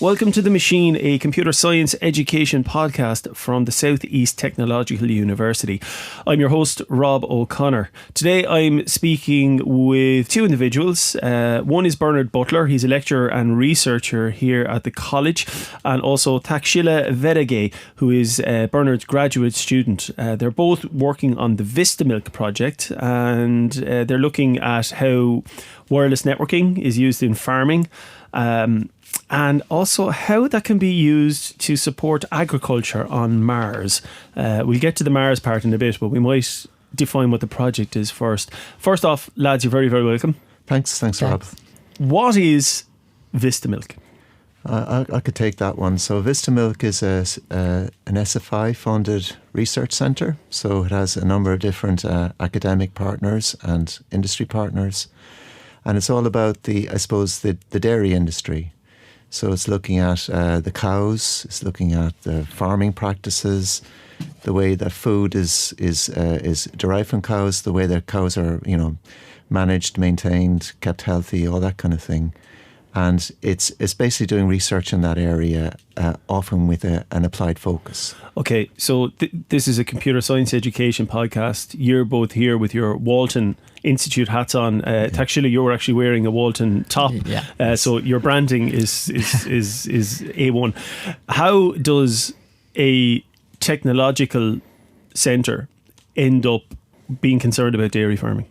Welcome to The Machine, a computer science education podcast from the South East Technological University. I'm your host, Rob O'Connor. Today I'm speaking with two individuals. One is Bernard Butler. He's a lecturer and researcher here at the college, and also Takshila Vedage, who is Bernard's graduate student. They're both working on the VistaMilk project, and they're looking at how wireless networking is used in farming, and also how that can be used to support agriculture on Mars. We'll get to the Mars part in a bit, but we might define what the project is first. First off, lads, you're very, very welcome. Thanks, Rob. What is VistaMilk? I could take that one. So VistaMilk is an SFI-funded research centre. So it has a number of different academic partners and industry partners. And it's all about the dairy industry. So it's looking at the cows, it's looking at the farming practices, the way that food is derived from cows, the way that cows are, managed, maintained, kept healthy, all that kind of thing. And it's basically doing research in that area, often with an applied focus. Okay, so this is a computer science education podcast. You're both here with your Walton Institute hats on. Takshila, you're actually wearing a Walton top. So your branding is A1. How does a technological centre end up being concerned about dairy farming?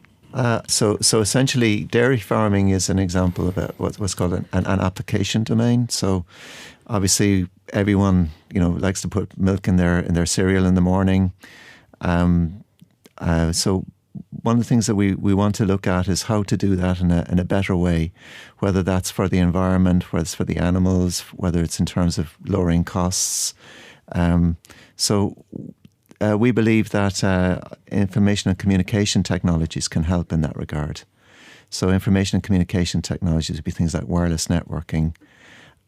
So essentially, dairy farming is an example of what's called an application domain. So obviously, everyone likes to put milk in their cereal in the morning. So one of the things that we want to look at is how to do that in a better way, whether that's for the environment, whether it's for the animals, whether it's in terms of lowering costs. We believe that information and communication technologies can help in that regard. So information and communication technologies would be things like wireless networking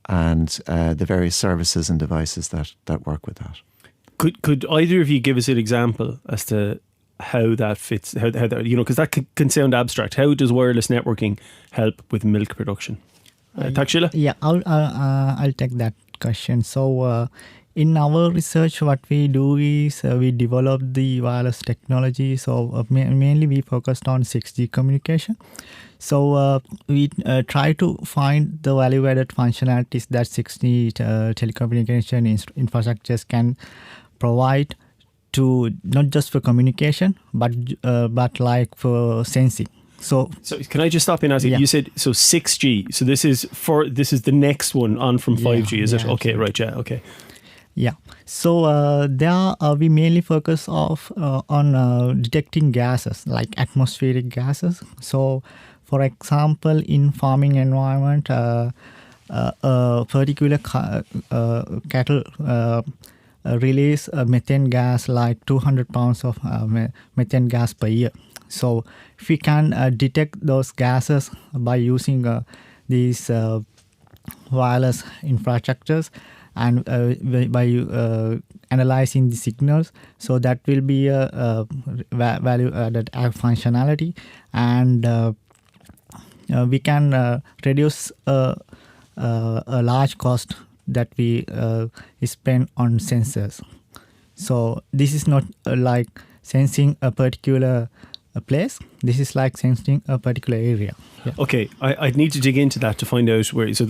and the various services and devices that work with that. Could either of you give us an example as to how that fits? How that, because that can sound abstract. How does wireless networking help with milk production? Takshila? Yeah, I'll take that question. So in our research, what we do is we develop the wireless technology. So mainly we focused on 6G communication. So we try to find the value-added functionalities that 6G telecommunication infrastructures can provide to not just for communication, but like for sensing. So can I just stop in? You said 6G. So this is the next one on from 5G, is it? Okay, right. Yeah. Okay. Yeah. So there we mainly focus on detecting gases like atmospheric gases. So, for example, in farming environment, a particular cattle release methane gas like 200 pounds of methane gas per year. So if we can detect those gases by using these wireless infrastructures and by analyzing the signals, so that will be a value-added functionality, and we can reduce a large cost that we spend on sensors. So this is not like sensing a particular place. This is like sensing a particular area. Yeah. Okay, I'd need to dig into that to find out where. So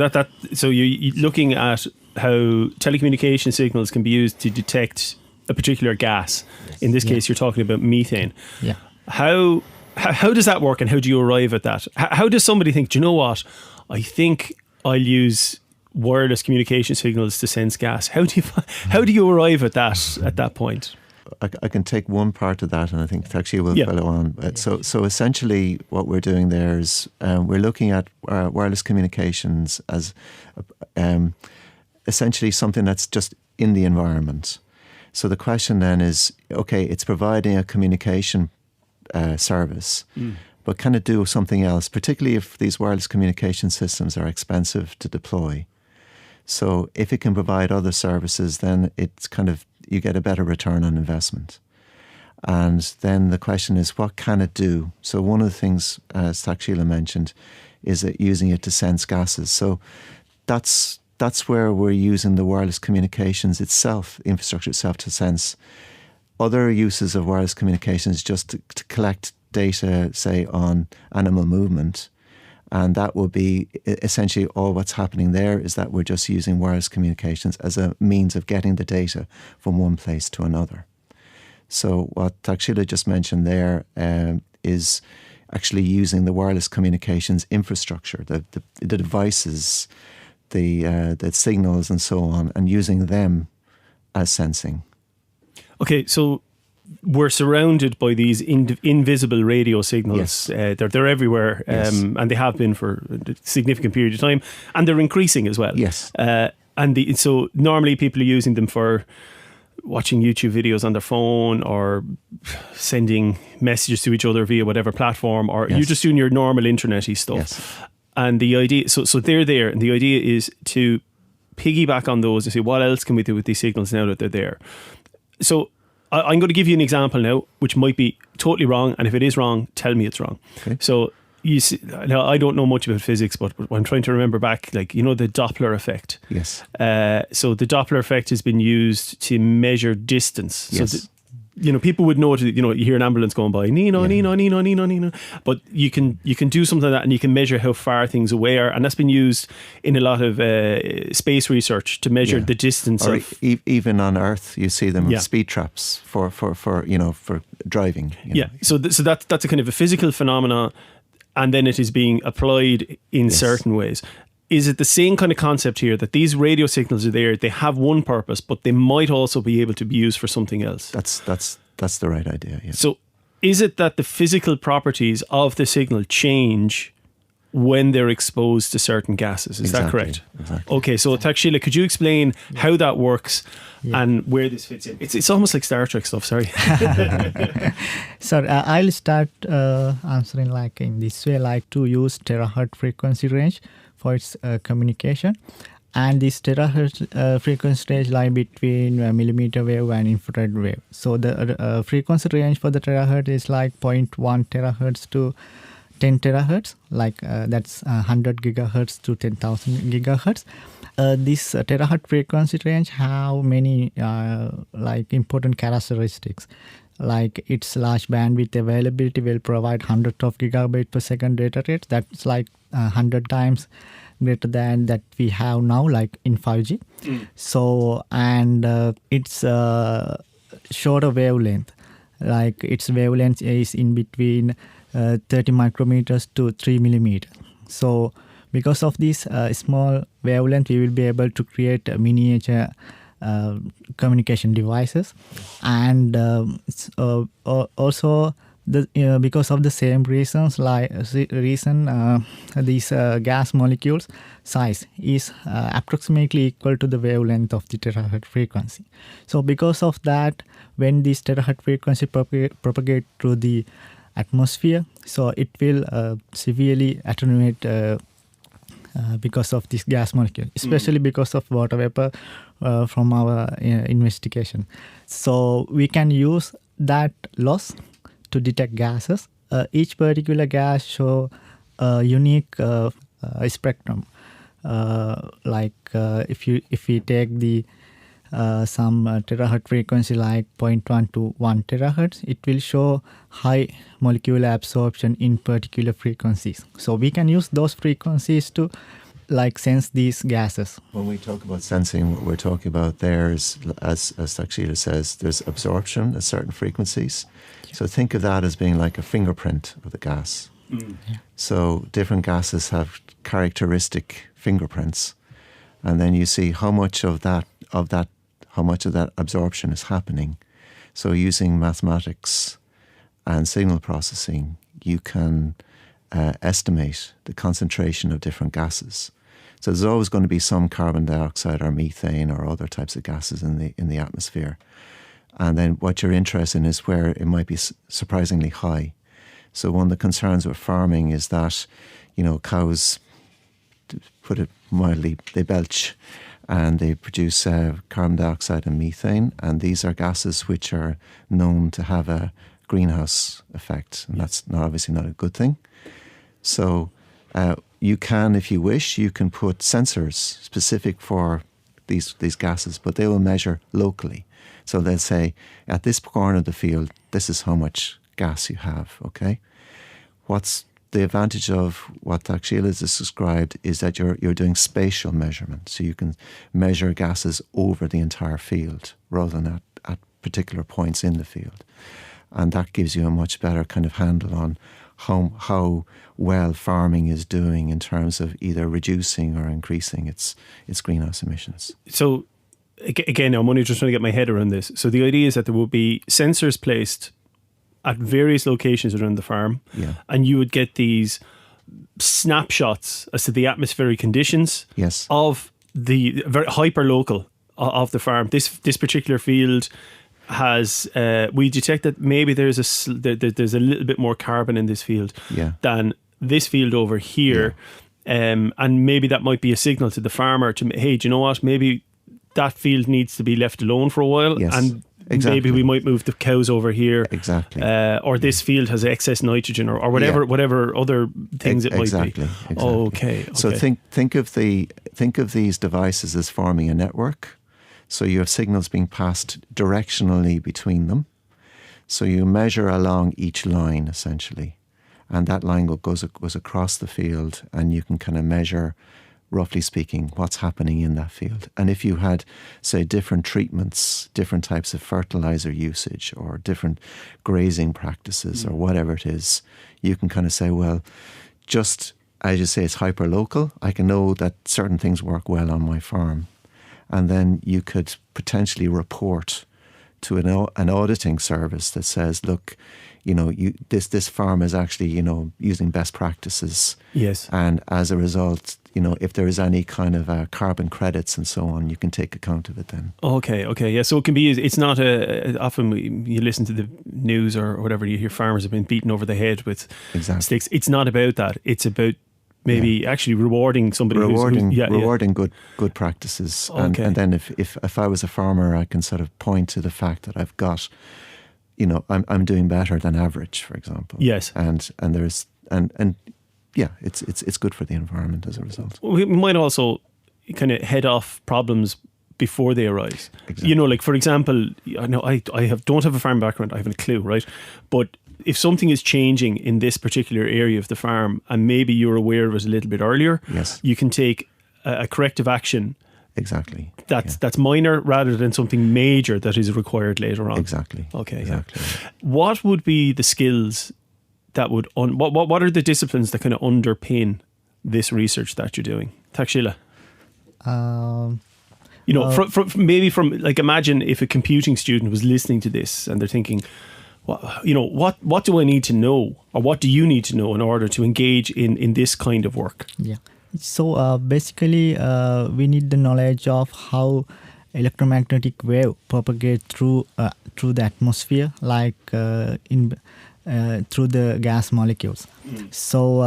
so you're looking at how telecommunication signals can be used to detect a particular gas. In this case, you're talking about methane. Yeah. How does that work, and how do you arrive at that? How does somebody think, do you know what? I think I'll use wireless communication signals to sense gas. How do you arrive at that point? I can take one part of that, and I think Takshila will follow on. So essentially what we're doing there is we're looking at wireless communications as essentially something that's just in the environment. So the question then is, okay, it's providing a communication service, but can it do something else, particularly if these wireless communication systems are expensive to deploy? So if it can provide other services, then it's you get a better return on investment. And then the question is, what can it do? So one of the things, as Takshila mentioned, is that using it to sense gases. So that's that's where we're using the wireless communications itself, the infrastructure itself, to sense. Other uses of wireless communications just to collect data, say, on animal movement. And that will be essentially all what's happening there is that we're just using wireless communications as a means of getting the data from one place to another. So what Takshila just mentioned there is actually using the wireless communications infrastructure, the devices, the signals and so on, and using them as sensing. Okay, so we're surrounded by these invisible radio signals. Yes. They're everywhere, Yes. and they have been for a significant period of time, and they're increasing as well. Yes. So normally people are using them for watching YouTube videos on their phone or sending messages to each other via whatever platform, or Yes. you're just doing your normal internet-y stuff. Yes. And the idea, so they're there, and the idea is to piggyback on those and say, what else can we do with these signals now that they're there? So I'm going to give you an example now, which might be totally wrong, and if it is wrong, tell me it's wrong. Okay. So you see, now I don't know much about physics, but I'm trying to remember back, like, you know, the Doppler effect. Yes. So the Doppler effect has been used to measure distance. Yes. So people would know, you hear an ambulance going by, Nino, Nino. But you can do something like that, and you can measure how far things away are. And that's been used in a lot of space research to measure the distance or of... even on Earth, you see them Yeah. speed traps for driving. Yeah. So that's a kind of a physical phenomenon, and then it is being applied in certain ways. Is it the same kind of concept here, that these radio signals are there, they have one purpose, but they might also be able to be used for something else? That's the right idea. Yeah. So is it that the physical properties of the signal change when they're exposed to certain gases? Is that correct? Exactly. Okay, so Takshila, could you explain how that works and where this fits in? It's almost like Star Trek stuff, sorry. So I'll start answering like in this way, like to use terahertz frequency range for its communication. And this terahertz frequency range lie between millimeter wave and infrared wave. So the frequency range for the terahertz is like 0.1 terahertz to 10 terahertz, like that's 100 gigahertz to 10,000 gigahertz. This terahertz frequency range have many like important characteristics. Like its large bandwidth availability will provide hundreds of gigabit per second data rates. That's like 100 times greater than that we have now, like in 5G. So, and it's shorter wavelength. Like its wavelength is in between 30 micrometers to 3 millimeters. So because of this small wavelength, we will be able to create a miniature communication devices. And also because of the same reasons, these gas molecules size is approximately equal to the wavelength of the terahertz frequency. So because of that, when this terahertz frequency propagate through the atmosphere, so it will severely attenuate because of this gas molecule, especially because of water vapor from our investigation. So we can use that loss to detect gases. Each particular gas show a unique spectrum. If we take the some terahertz frequency like 0.1 to 1 terahertz, it will show high molecular absorption in particular frequencies. So we can use those frequencies to like sense these gases. When we talk about sensing, what we're talking about there is, as Takshila says, there's absorption at certain frequencies. So think of that as being like a fingerprint of the gas. Yeah. So different gases have characteristic fingerprints, and then you see how much of that absorption is happening. So using mathematics and signal processing, you can estimate the concentration of different gases. So there's always going to be some carbon dioxide or methane or other types of gases in the atmosphere. And then what you're interested in is where it might be surprisingly high. So one of the concerns with farming is that, cows, to put it mildly, they belch and they produce carbon dioxide and methane. And these are gases which are known to have a greenhouse effect. And that's obviously not a good thing. So you can, if you wish, you can put sensors specific for these gases, but they will measure locally. So they'll say, at this corner of the field, this is how much gas you have, okay? What's the advantage of what Takshila has described is that you're doing spatial measurement. So you can measure gases over the entire field rather than at particular points in the field. And that gives you a much better kind of handle on how well farming is doing in terms of either reducing or increasing its greenhouse emissions. So again, I'm only just trying to get my head around this. So the idea is that there will be sensors placed at various locations around the farm, and you would get these snapshots as to the atmospheric conditions of the very hyper local of the farm. This particular field has we detect that maybe there's a little bit more carbon in this field than this field over here, and maybe that might be a signal to the farmer to, hey, do you know what, maybe that field needs to be left alone for a while, and maybe we might move the cows over here, or this field has excess nitrogen, or whatever other things it might be. Exactly. Okay. So think of these devices as forming a network. So you have signals being passed directionally between them. So you measure along each line essentially, and that line goes across the field, and you can kind of measure, roughly speaking, what's happening in that field. And if you had, say, different treatments, different types of fertilizer usage, or different grazing practices, or whatever it is, you can kind of say, well, just as you say, it's hyper local. I can know that certain things work well on my farm. And then you could potentially report to an auditing service that says, look, this farm is actually, using best practices. Yes. And as a result, if there is any kind of carbon credits and so on, you can take account of it then. Okay. Yeah. So it can be, it's not often you listen to the news or whatever, you hear farmers have been beaten over the head with sticks. It's not about that. It's about maybe actually rewarding somebody rewarding good practices. And then if I was a farmer, I can sort of point to the fact that I've got, I'm doing better than average, for example. Yes. And it's good for the environment as a result. We might also kind of head off problems before they arise. Exactly. Like for example, I know I don't have a farm background, I haven't a clue, right? But if something is changing in this particular area of the farm, and maybe you're aware of it a little bit earlier, you can take a corrective action. Exactly. That's minor rather than something major that is required later on. Exactly. Okay. Exactly. Yeah. What would be the skills that would what are the disciplines that kind of underpin this research that you're doing, Takshila? From imagine if a computing student was listening to this and they're thinking, what do I need to know, or what do you need to know in order to engage in this kind of work? Yeah. So basically, we need the knowledge of how electromagnetic wave propagate through the atmosphere, like through the gas molecules. So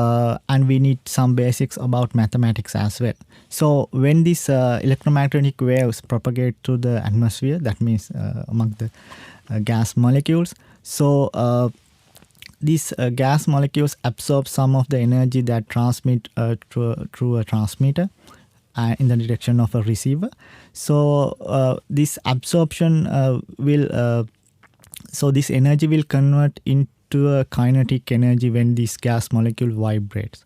and we need some basics about mathematics as well. So when these electromagnetic waves propagate through the atmosphere, that means among the gas molecules. So these gas molecules absorb some of the energy that transmit through a transmitter in the direction of a receiver. So this absorption this energy will convert into a kinetic energy when this gas molecule vibrates.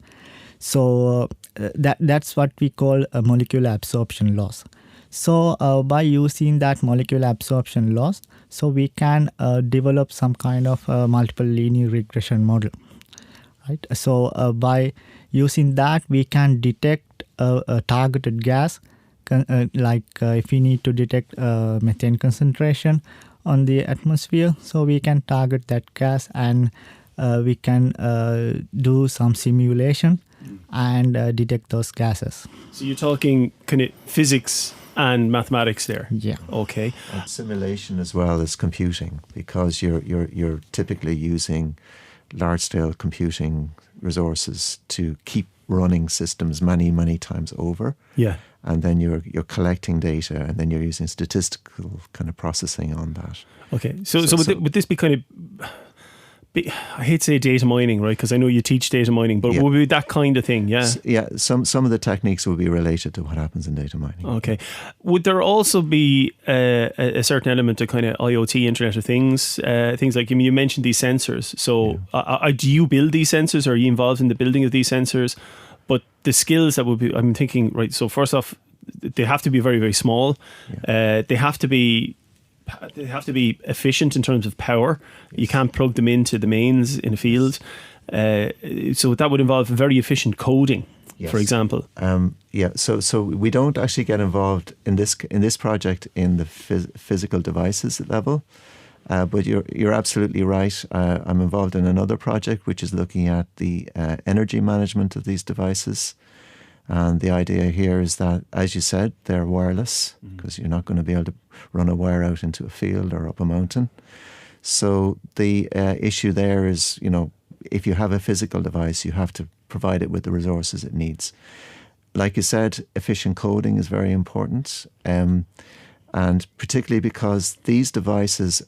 So that's what we call a molecular absorption loss. So by using that molecular absorption loss, so we can develop some kind of multiple linear regression model, right? So by using that, we can detect a targeted gas, if we need to detect methane concentration on the atmosphere, so we can target that gas, and we can do some simulation and detect those gases. So you're talking kind of physics and mathematics there. Yeah. Okay. And simulation as well as computing, because you're typically using large-scale computing resources to keep running systems many times over. Yeah. And then you're collecting data, and then you're using statistical kind of processing on that. Okay. So would this be kind of I hate to say data mining, right? Because I know you teach data mining, but would it be that kind of thing? Yeah. Some of the techniques will be related to what happens in data mining. Okay. Would there also be a certain element of kind of IoT, Internet of Things, things like, you mentioned these sensors. So do you build these sensors, or are you involved in the building of these sensors? But the skills that would be, I'm thinking, right, so first off, they have to be very, very small. They have to be efficient in terms of power. You can't plug them into the mains in a field. So that would involve very efficient coding, for example. So we don't actually get involved in this project in the physical devices level. But you're absolutely right. I'm involved in another project which is looking at the energy management of these devices. And the idea here is that, as you said, they're wireless, because you're not going to be able to run a wire out into a field or up a mountain. So the issue there is, if you have a physical device, you have to provide it with the resources it needs. Like you said, efficient coding is very important. And particularly because these devices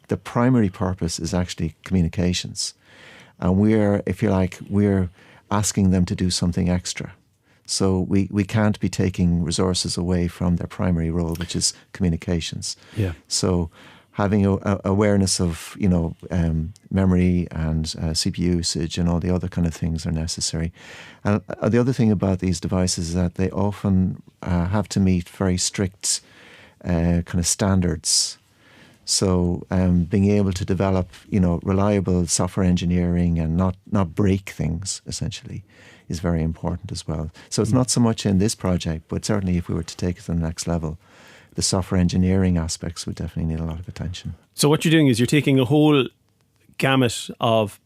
the primary purpose is actually communications. And we're asking them to do something extra. So we can't be taking resources away from their primary role, which is communications. Yeah. So having awareness of memory and CPU usage and all the other kind of things are necessary. And the other thing about these devices is that they often have to meet very strict kind of standards. So being able to develop reliable software engineering and not break things essentially is very important as well. So it's not so much in this project, but certainly if we were to take it to the next level, the software engineering aspects would definitely need a lot of attention. So what you're doing is you're taking a whole gamut of,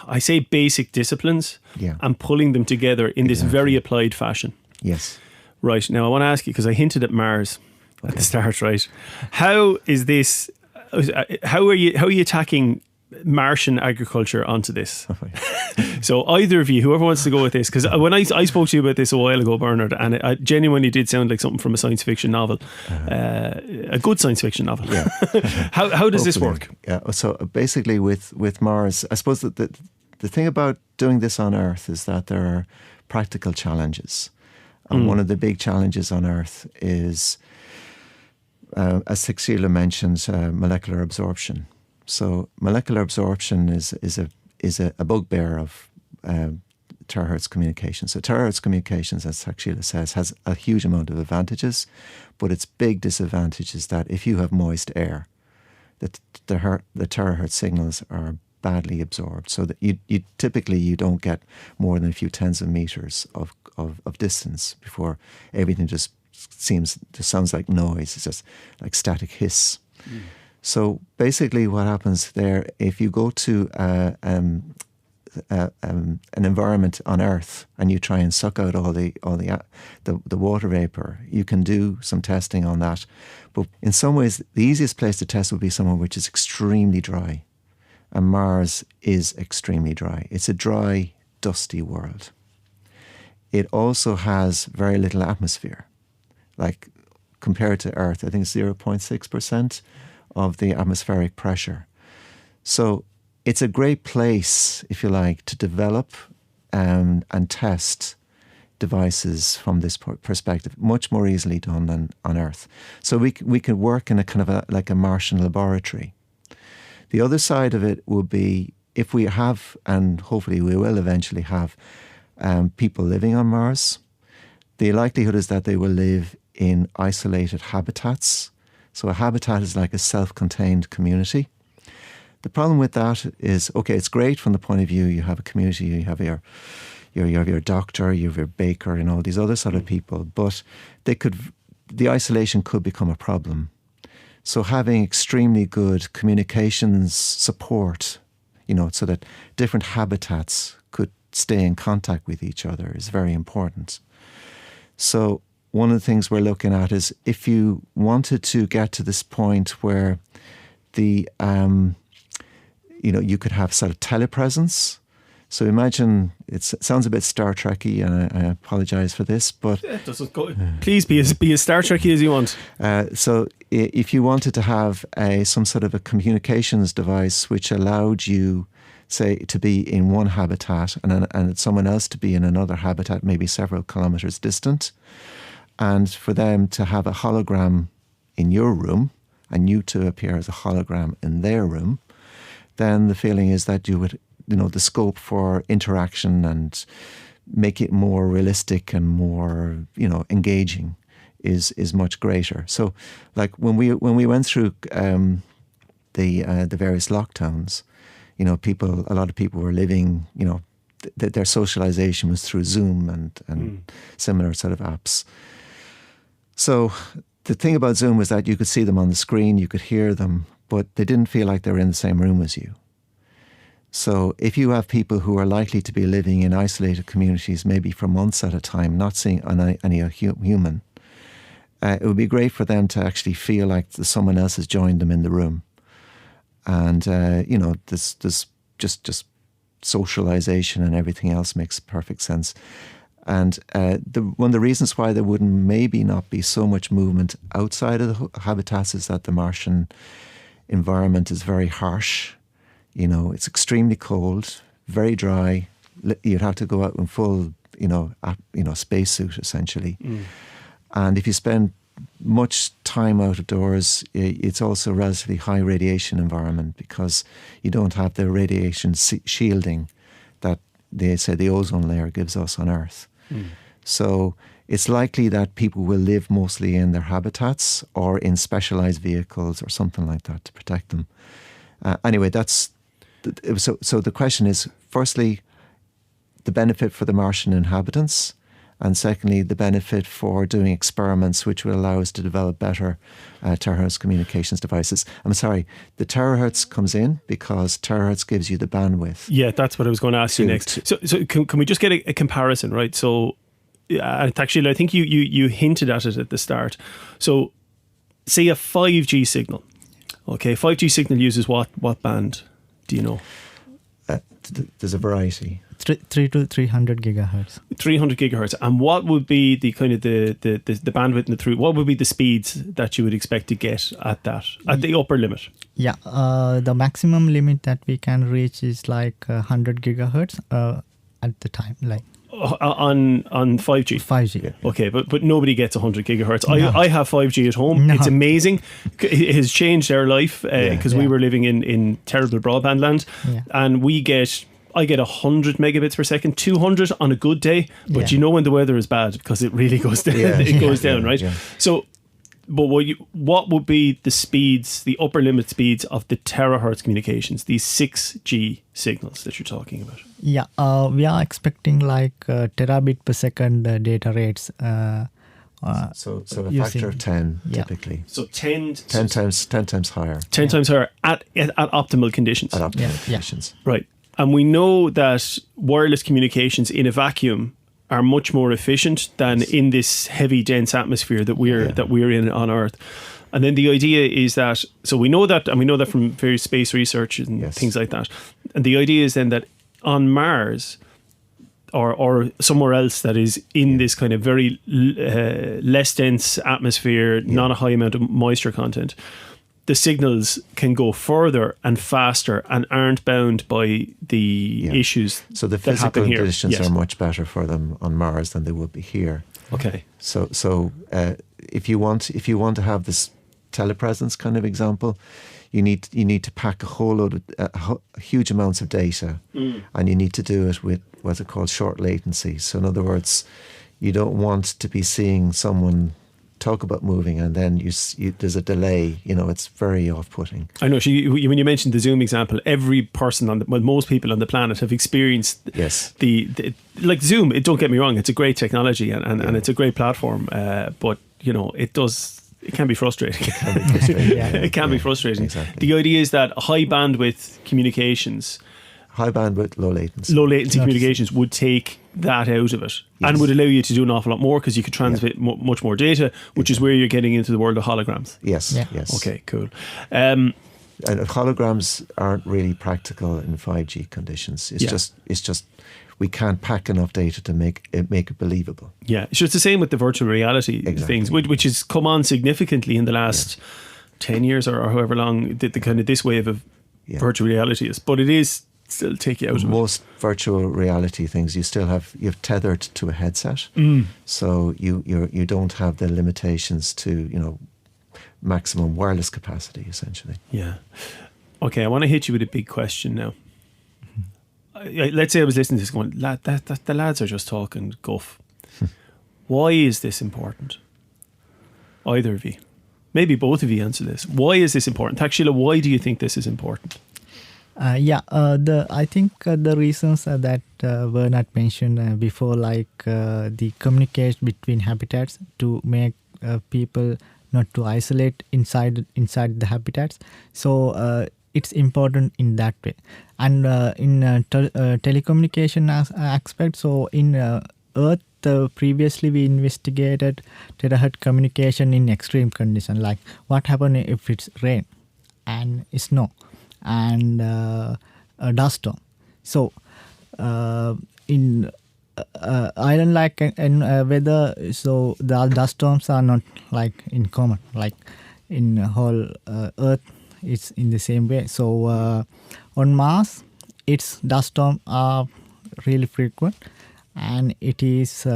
I say, basic disciplines and pulling them together in this very applied fashion. Yes. Right. Now I want to ask you, because I hinted at Mars at the start, right? How is this? How are you attacking Martian agriculture onto this? So either of you, whoever wants to go with this, because when I spoke to you about this a while ago, Bernard, and it genuinely did sound like something from a science fiction novel, a good science fiction novel. Yeah. How does this work? Yeah. So basically, with Mars, I suppose that the thing about doing this on Earth is that there are practical challenges, and one of the big challenges on Earth is, as Tixila mentioned, molecular absorption. So molecular absorption is a bugbear of terahertz communication. So terahertz communications, as Tixila says, has a huge amount of advantages, but its big disadvantage is that if you have moist air, the terahertz signals are badly absorbed. So that you typically don't get more than a few tens of meters of distance before everything just sounds like noise. It's just like static hiss. So basically what happens there, if you go to an environment on Earth and you try and suck out all the water vapor, you can do some testing on that. But in some ways, the easiest place to test would be somewhere which is extremely dry. And Mars is extremely dry. It's a dry, dusty world. It also has very little atmosphere. Like compared to Earth, I think it's 0.6% of the atmospheric pressure. So it's a great place, if you like, to develop and test devices from this perspective, much more easily done than on Earth. So we could work in a kind of like a Martian laboratory. The other side of it would be if we have, and hopefully we will eventually have, people living on Mars, the likelihood is that they will live in isolated habitats. So a habitat is like a self-contained community. The problem with that is, okay, it's great from the point of view you have a community, you have your doctor, you have your baker, and all these other sort of people, but the isolation could become a problem. So having extremely good communications support, so that different habitats could stay in contact with each other is very important. So one of the things we're looking at is if you wanted to get to this point where you could have sort of telepresence. So imagine, it sounds a bit Star Trek-y, and I apologize for this, but please be as Star Trek-y as you want. So if you wanted to have some sort of a communications device which allowed you say, to be in one habitat and someone else to be in another habitat, maybe several kilometers distant, and for them to have a hologram in your room and you to appear as a hologram in their room, then the feeling is that you would, the scope for interaction and make it more realistic and more, engaging is much greater. So, like when we went through the various lockdowns, a lot of people were living, their socialization was through Zoom and similar sort of apps. So the thing about Zoom was that you could see them on the screen, you could hear them, but they didn't feel like they were in the same room as you. So if you have people who are likely to be living in isolated communities, maybe for months at a time, not seeing any human, it would be great for them to actually feel like someone else has joined them in the room. And, this just socialization and everything else makes perfect sense. And one of the reasons why there would maybe not be so much movement outside of the habitats is that the Martian environment is very harsh. It's extremely cold, very dry. You'd have to go out in full, spacesuit essentially. And if you spend much time out of doors, it's also a relatively high radiation environment because you don't have the radiation shielding that they say the ozone layer gives us on Earth. So it's likely that people will live mostly in their habitats or in specialized vehicles or something like that to protect them. Anyway, so the question is, firstly, the benefit for the Martian inhabitants, and secondly, the benefit for doing experiments which will allow us to develop better terahertz communications devices. I'm sorry, the terahertz comes in because terahertz gives you the bandwidth. Yeah, that's what I was going to ask you next. So can we just get a comparison, right? So actually, I think you hinted at it at the start. So say a 5G signal. Okay, 5G signal uses what band? Do you know? There's a variety. 3 to 300 gigahertz. 300 gigahertz. And what would be the kind of the bandwidth and the through? What would be the speeds that you would expect to get at the upper limit? Yeah, the maximum limit that we can reach is like 100 gigahertz at the time, like on 5G. 5G. Yeah. Okay, but nobody gets 100 gigahertz. No. I have 5G at home. No. It's amazing. It has changed our life because we were living in terrible broadband land, and I get 100 megabits per second, 200 on a good day, but when the weather is bad because it really goes down. It goes down, right? Yeah. So, but what would be the speeds, the upper limit speeds of the terahertz communications, these 6G signals that you're talking about? Yeah, we are expecting like terabit per second data rates. So a factor of 10 typically. So 10 times higher. 10 times higher at optimal conditions. At optimal conditions. Right. And we know that wireless communications in a vacuum are much more efficient than in this heavy, dense atmosphere that we're in on Earth. And then the idea is that, so we know that, and we know that from various space research and things like that. And the idea is then that on Mars or somewhere else that is in this kind of very less dense atmosphere, not a high amount of moisture content, the signals can go further and faster and aren't bound by the issues. So the physical conditions are much better for them on Mars than they would be here. Okay. So if you want to have this telepresence kind of example, you need to pack a whole load of huge amounts of data, and you need to do it with what's called short latency. So in other words, you don't want to be seeing someone talk about moving and then there's a delay. It's very off-putting. I know. When you mentioned the Zoom example, every person most people on the planet have experienced the like Zoom. Don't get me wrong; it's a great technology and it's a great platform. But it can be frustrating. It can be frustrating. Exactly. The idea is that high bandwidth communications, high bandwidth, low latency communications would take that out of it and would allow you to do an awful lot more because you could transmit much more data, which is where you're getting into the world of holograms. Yes. Okay, cool. And holograms aren't really practical in 5G conditions. It's just we can't pack enough data to make it believable. Yeah, so it's the same with the virtual reality things, which has come on significantly in the last 10 years or however long the kind of this wave of virtual reality is. But it is still take you out of it. Most virtual reality things, you've tethered to a headset, so you don't have the limitations to maximum wireless capacity essentially. Yeah. Okay, I want to hit you with a big question now. Let's say I was listening to this going, the lads are just talking guff. Why is this important? Either of you. Maybe both of you answer this. Why is this important? Takshila, why do you think this is important? I think the reasons that were not mentioned before, like the communication between habitats to make people not to isolate inside the habitats. So it's important in that way. And in telecommunication aspect, so in Earth, previously we investigated terahertz communication in extreme conditions, like what happens if it's rain and snow and a dust storm. So in island like weather, so the dust storms are not like in common, like in whole Earth it's in the same way. So on Mars, its dust storms are really frequent, and it is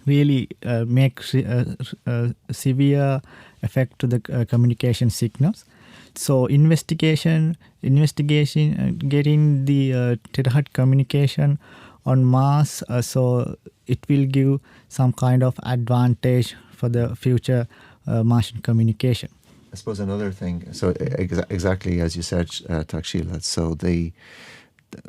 really makes severe effect to the communication signals. So investigation, getting the terahertz communication on Mars, so it will give some kind of advantage for the future Martian communication. I suppose another thing, so exactly as you said, Takshila, so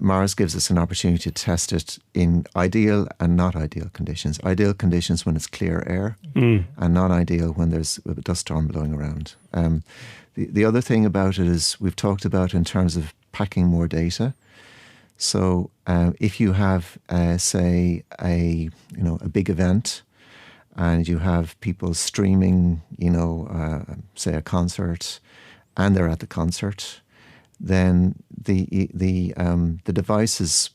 Mars gives us an opportunity to test it in ideal and not ideal conditions. Ideal conditions when it's clear air, and not ideal when there's a dust storm blowing around. The other thing about it is we've talked about in terms of packing more data. So if you have, say, a big event, and you have people streaming, say a concert, and they're at the concert, then the devices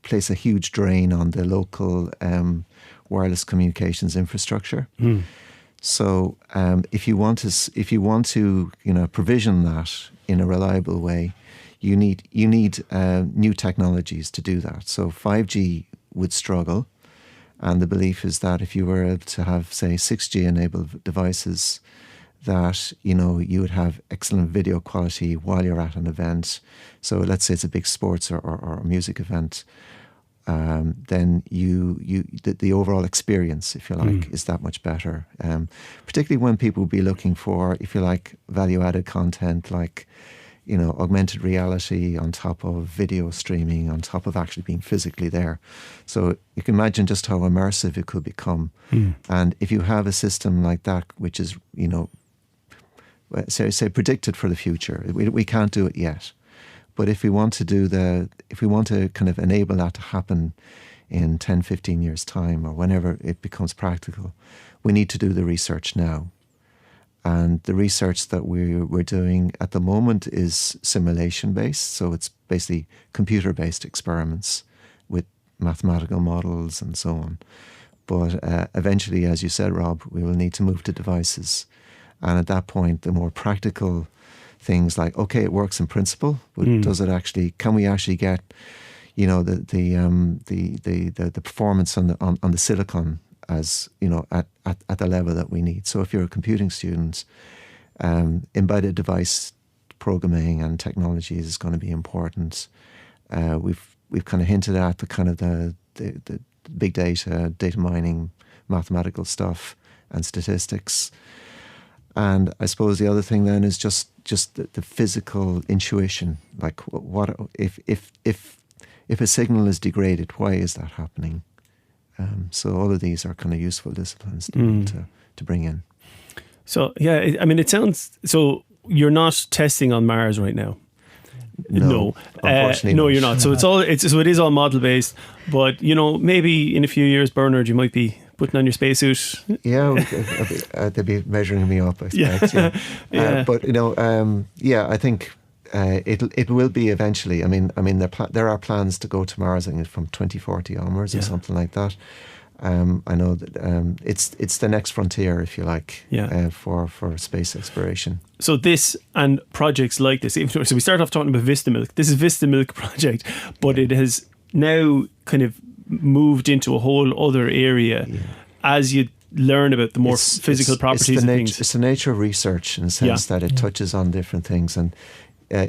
place a huge drain on the local wireless communications infrastructure. So if you want to provision that in a reliable way, you need new technologies to do that. So 5G would struggle. And the belief is that if you were able to have, say, 6G enabled devices, that, you would have excellent video quality while you're at an event. So let's say it's a big sports or music event, then the overall experience, if you like, is that much better. Particularly when people will be looking for, if you like, value-added content like, augmented reality on top of video streaming, on top of actually being physically there. So you can imagine just how immersive it could become. And if you have a system like that, which is, say predicted for the future, we can't do it yet. But if we want to kind of enable that to happen in 10, 15 years' time, or whenever it becomes practical, we need to do the research now. And the research that we're doing at the moment is simulation-based, so it's basically computer-based experiments with mathematical models and so on. But eventually, as you said, Rob, we will need to move to devices. And at that point, the more practical things like, okay, it works in principle, but can we actually get, the performance on the silicon as at the level that we need. So if you're a computing student, embedded device programming and technologies is going to be important. We've kind of hinted at the big data mining, mathematical stuff, and statistics. And I suppose the other thing then is just the physical intuition, like what if a signal is degraded, why is that happening? So all of these are kind of useful disciplines to bring in. So yeah, it sounds, so you're not testing on Mars right now. No, unfortunately, no, you're not. So it is all model based. But maybe in a few years, Bernard, you might be putting on your spacesuit. Yeah, they'd be measuring me up, I expect. Yeah. But I think it will be eventually. I mean, there are plans to go to Mars, I think, from 2040 onwards or something like that. I know that it's the next frontier, if you like, Yeah. for space exploration. So this and projects like this, so we start off talking about Vista Milk. This is Vista Milk project, but it has now kind of moved into a whole other area as you learn about the more physical properties of things. It's the nature of research in the sense that it touches on different things, and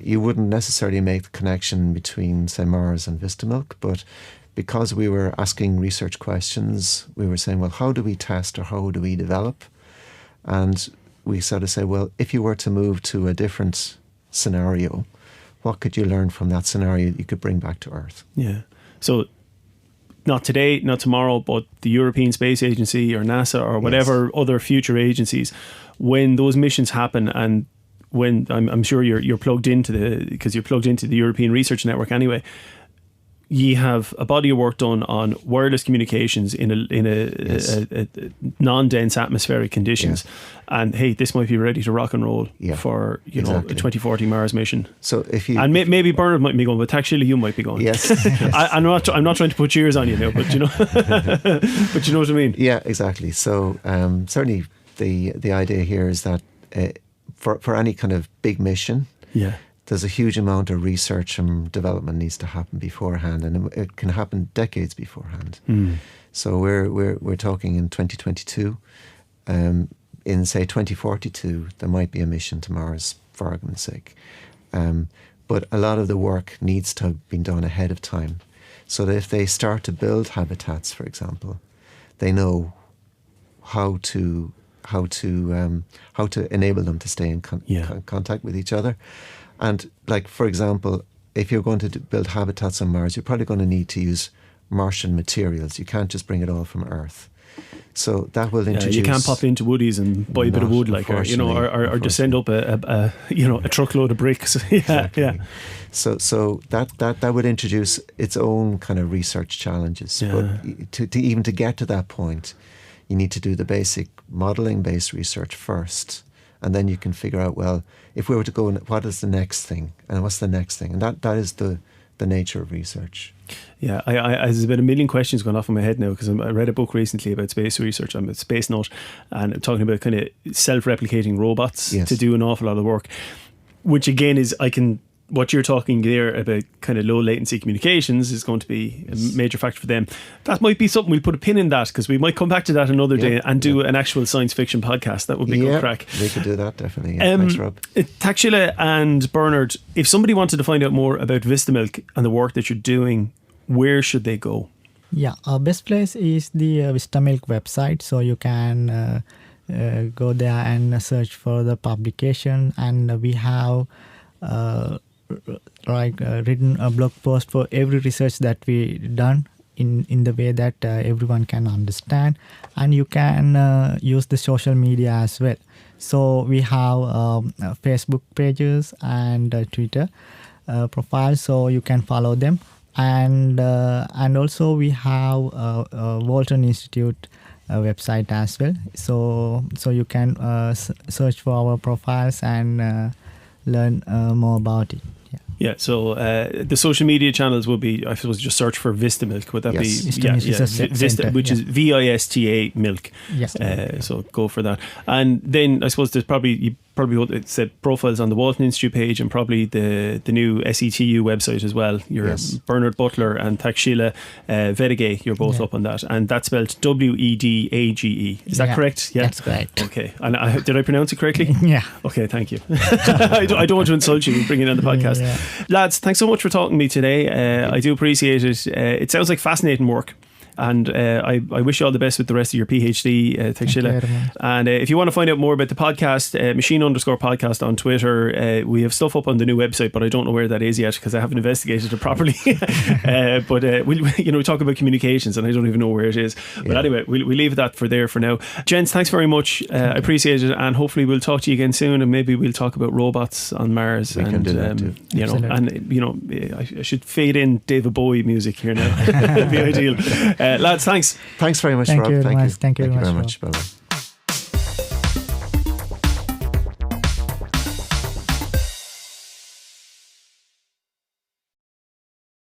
you wouldn't necessarily make the connection between, say, Mars and Vista Milk, but because we were asking research questions, we were saying, well, how do we test or how do we develop? And we sort of say, well, if you were to move to a different scenario, what could you learn from that scenario you could bring back to Earth? Yeah. So not today, not tomorrow, but the European Space Agency or NASA or whatever other future agencies, when those missions happen, and when I'm sure you're plugged into because you're plugged into the European Research Network anyway, you have a body of work done on wireless communications in a non-dense atmospheric conditions, and hey, this might be ready to rock and roll for a 2040 Mars mission. So if you maybe Bernard might be going, but actually you might be going. Yes, I'm not trying to put cheers on you now, but but you know what I mean. Yeah, exactly. So certainly the idea here is that for any kind of big mission, there's a huge amount of research and development needs to happen beforehand, and it can happen decades beforehand. So we're talking in 2022. In say 2042, there might be a mission to Mars, for argument's sake. But a lot of the work needs to have been done ahead of time, so that if they start to build habitats, for example, they know how to enable them to stay in contact with each other. And like, for example, if you're going to build habitats on Mars, you're probably going to need to use Martian materials. You can't just bring it all from Earth. So that will introduce... you can't pop into Woody's and buy a bit of wood, like, or just send up a truckload of bricks. Exactly. So that would introduce its own kind of research challenges. But to get to that point, you need to do the basic modelling-based research first. And then you can figure out, well, if we were to go, what is the next thing? And what's the next thing? And that is the nature of research. Yeah, there's been a million questions going off in my head now, because I read a book recently about space research. I'm a Space Note, and I'm talking about kind of self-replicating robots to do an awful lot of work, which again is, what you're talking there about kind of low latency communications is going to be a major factor for them. That might be something, we'll put a pin in that, because we might come back to that another day and do an actual science fiction podcast. That would be good crack. We could do that, definitely. Thanks, Rob. Taxila and Bernard, if somebody wanted to find out more about Vista Milk and the work that you're doing, where should they go? Yeah, our best place is the Vista Milk website, so you can go there and search for the publication, and we have written a blog post for every research that we done in the way that everyone can understand, and you can use the social media as well. So we have Facebook pages and Twitter profiles, so you can follow them, and also we have Walton Institute website as well. So you can search for our profiles and learn more about it. Yeah, so the social media channels will be, I suppose, just search for Vista Milk. Would that be Vista, which is VISTA Milk? Yes. So go for that. And then I suppose there's probably it said profiles on the Walton Institute page, and probably the new SETU website as well. You're Bernard Butler and Taxila Vedage, you're both up on that, and that's spelled WEDAGE. Is that correct? Yeah, that's correct. Okay, and did I pronounce it correctly? Yeah. Okay, thank you. I don't want to insult you bringing on the podcast. Lads, thanks so much for talking to me today. I do appreciate it. It sounds like fascinating work. And I wish you all the best with the rest of your PhD, Taxila. And if you want to find out more about the podcast, machine_podcast on Twitter, we have stuff up on the new website, but I don't know where that is yet because I haven't investigated it properly. But we talk about communications, and I don't even know where it is. But anyway, we'll leave that for now. Gents, thanks very much. I appreciate it, and hopefully we'll talk to you again soon, and maybe we'll talk about robots on Mars. We can do that too. I should fade in David Bowie music here now. That'd be ideal. Lads, thanks. Thanks very much, Rob. Thank you. Thank you very much. Bye-bye.